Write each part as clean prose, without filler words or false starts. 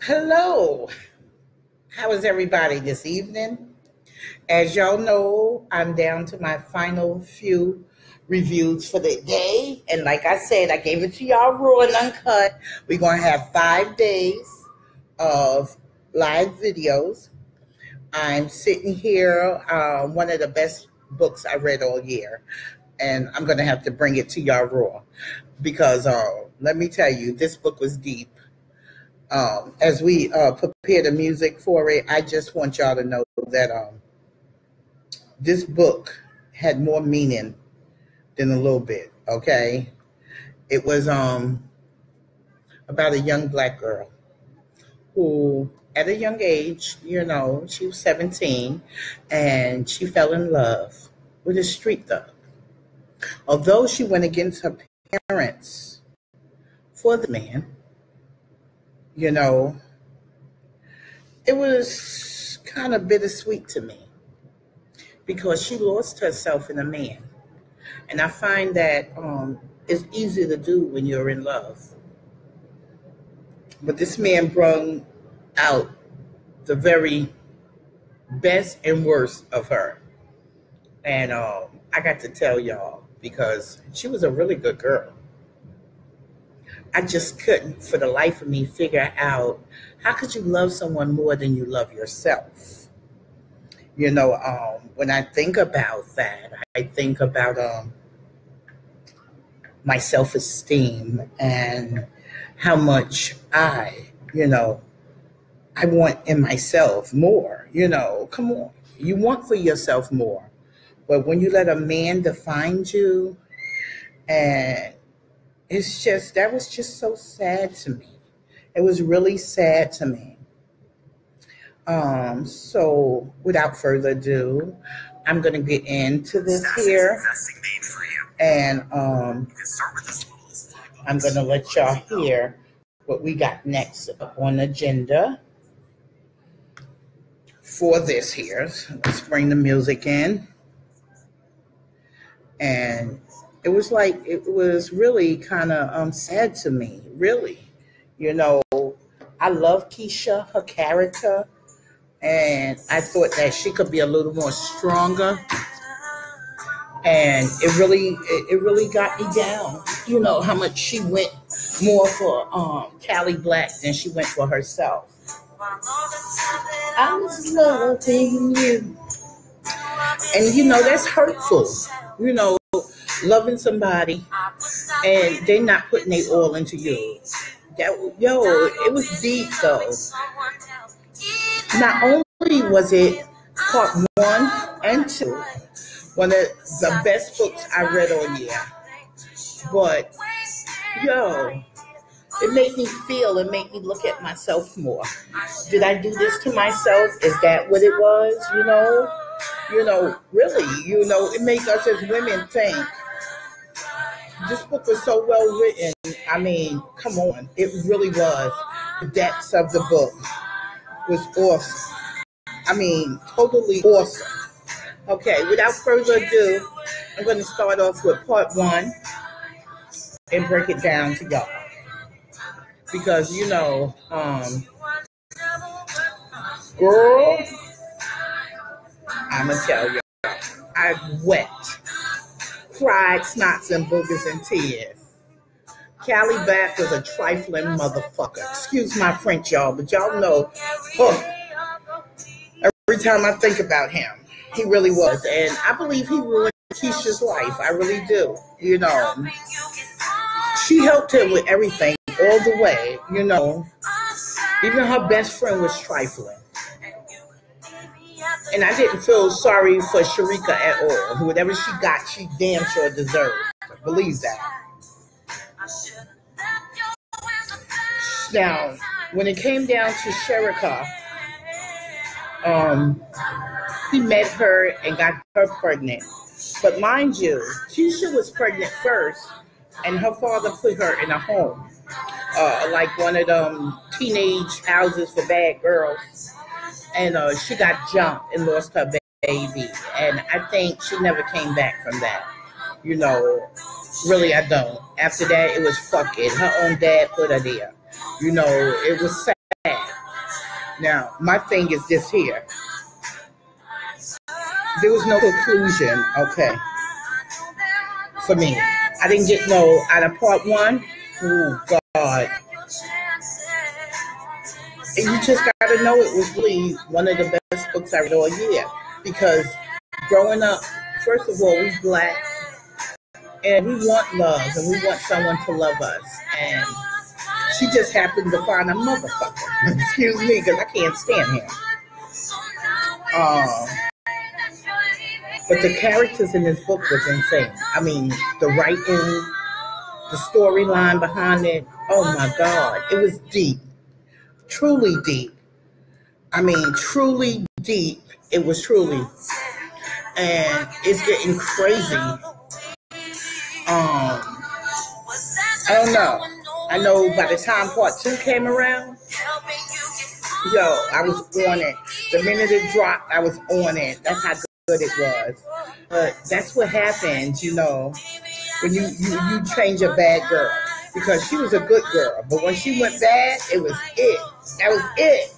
Hello. How is everybody this evening? As y'all know, I'm down to my final few reviews for the day. And like I said, I gave it to y'all raw and uncut. We're going to have 5 days of live videos. I'm sitting here, one of the best books I read all year. And I'm going to have to bring it to y'all raw. Because let me tell you, this book was deep. As we prepare the music for it, I just want y'all to know that this book had more meaning than a little bit, okay? It was about a young black girl who, at a young age, she was 17, and she fell in love with a street thug. Although she went against her parents for the man, it was kind of bittersweet to me because she lost herself in a man. And I find that it's easy to do when you're in love. But this man brought out the very best and worst of her. And I got to tell y'all because she was a really good girl. I just couldn't, for the life of me, figure out how could you love someone more than you love yourself? When I think about that, I think about my self-esteem and how much I want in myself more. Come on. You want for yourself more. But when you let a man define you, and that was just so sad to me. It was really sad to me. So without further ado, I'm going to get into this here. And I'm going to let y'all hear what we got next on the agenda for this here. So let's bring the music in. And it was really kind of sad to me, really. I love Kisha, her character, and I thought that she could be a little more stronger. And it really got me down. How much she went more for Cali Black than she went for herself. I was loving you. And that's hurtful. Loving somebody and they not putting their all into you. It was deep though. Not only was it part 1 and 2, one of the best books I read all year, but it made me feel, it made me look at myself more. Did I do this to myself? Is that what it was? Really, it makes us as women think. This book was so well written. I mean, come on. It really was. The depths of the book was awesome. I mean, totally awesome. Okay, without further ado, I'm going to start off with part 1 and break it down to y'all. Because, girl, I'm going to tell y'all, I wept. Cried, snots, and boogers and tears. Cali Black was a trifling motherfucker. Excuse my French, y'all, but y'all know, every time I think about him, he really was. And I believe he ruined Kisha's life. I really do. She helped him with everything all the way, Even her best friend was trifling. And I didn't feel sorry for Sharika at all. Whatever she got, she damn sure deserved. Believe that. Now, when it came down to Sharika, he met her and got her pregnant. But mind you, Kisha was pregnant first, and her father put her in a home, like one of them teenage houses for bad girls. And she got jumped and lost her baby. And I think she never came back from that. Really, I don't. After that, it was fuck it. Her own dad put her there. It was sad. Now, my thing is this here. There was no conclusion, okay, for me. I didn't get no out of part one. Oh God. And you just gotta know it was really one of the best books I read all year. Because growing up, first of all, we black and we want love and we want someone to love us. And she just happened to find a motherfucker. Excuse me, because I can't stand him. But the characters in this book was insane. I mean, the writing, the storyline behind it. Oh my God, it was deep, truly deep. I mean, truly deep. It was truly, and it's getting crazy. I don't know. I know by the time part two came around, I was on it. The minute it dropped, I was on it. That's how good it was. But that's what happens, when you change a bad girl. Because she was a good girl. But when she went bad, it was it. That was it.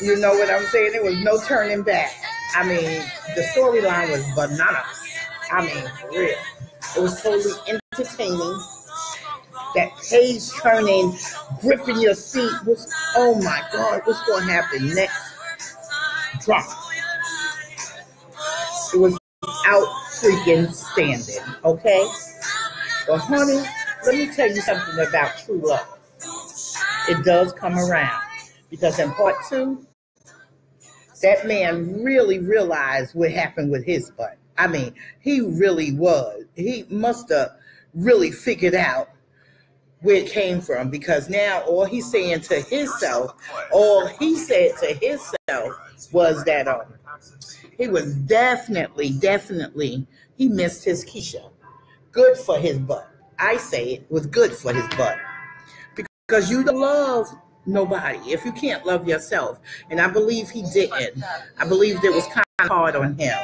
You know what I'm saying? There was no turning back. I mean, the storyline was bananas. I mean, for real. It was totally entertaining. That page turning, gripping your seat was, oh my God, what's going to happen next? Drama. It was out freaking standing, okay? Well, honey, let me tell you something about true love. It does come around. Because in part two, that man really realized what happened with his butt. I mean, he really was. He must have really figured out where it came from, because now all he said to himself was that he was definitely, he missed his Kisha. Good for his butt. I say it was good for his butt. Because you don't love nobody if you can't love yourself. And I believe he didn't. I believe it was kind of hard on him.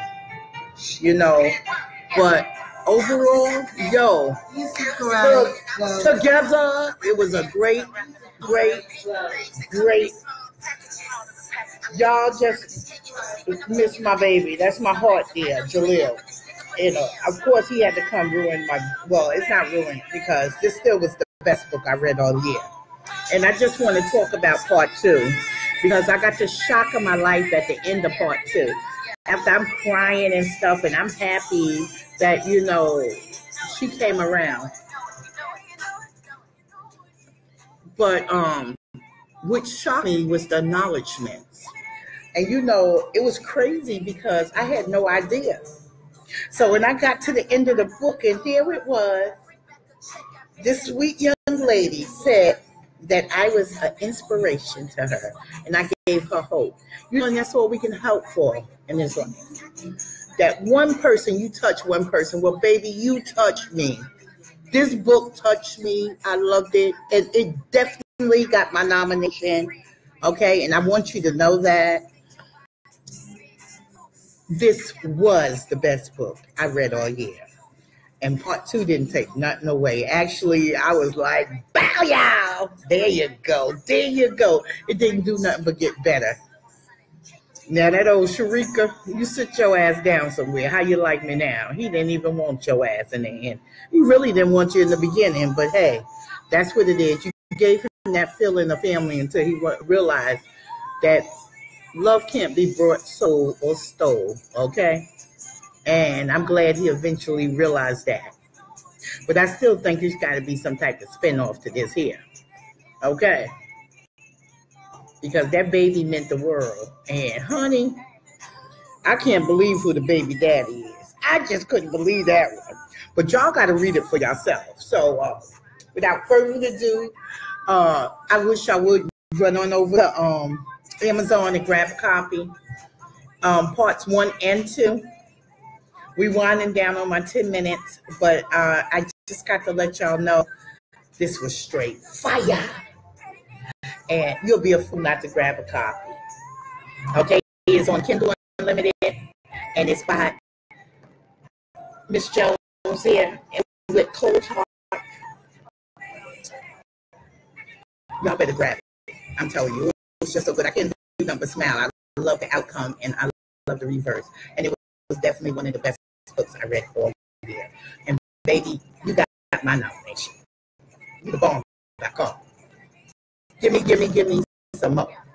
But overall, together, it was a great. Y'all just miss my baby. That's my heart dear, Jaleel. Of course, he had to come ruin it's not ruined, because this still was the best book I read all year. And I just want to talk about part two, because I got the shock of my life at the end of part two. After I'm crying and stuff, and I'm happy that, she came around. But what shocked me was the acknowledgments. And it was crazy because I had no idea. So when I got to the end of the book, and there it was, this sweet young lady said that I was an inspiration to her, and I gave her hope. And that's all we can hope for in this life. That one person, you touch one person. Well, baby, you touched me. This book touched me. I loved it. And it definitely got my nomination. Okay, and I want you to know that this was the best book I read all year. And part two didn't take nothing away. Actually, I was like, bow yow. There you go. It didn't do nothing but get better. Now, that old Sharika, you sit your ass down somewhere. How you like me now? He didn't even want your ass in the end. He really didn't want you in the beginning. But, hey, that's what it is. You gave him that feeling of family until he realized that love can't be brought, sold, or stole. Okay? And I'm glad he eventually realized that. But I still think there's got to be some type of spinoff to this here. Okay? Because that baby meant the world. And, honey, I can't believe who the baby daddy is. I just couldn't believe that one. But y'all got to read it for yourself. So, without further ado, I wish I would run on over to Amazon and grab a copy. Parts 1 and 2. We winding down on my 10 minutes, but I just got to let y'all know this was straight fire. And you'll be a fool not to grab a copy. Okay, it's on Kindle Unlimited, and it's by Miss Jones here, and with Cold Heart. Y'all better grab it. I'm telling you, it was just so good. I couldn't do nothing but smile. I love the outcome, and I love the reverse. And it was definitely one of the best books I read all year. And baby, you got my nomination. You the bomb. Back on. Give me some more.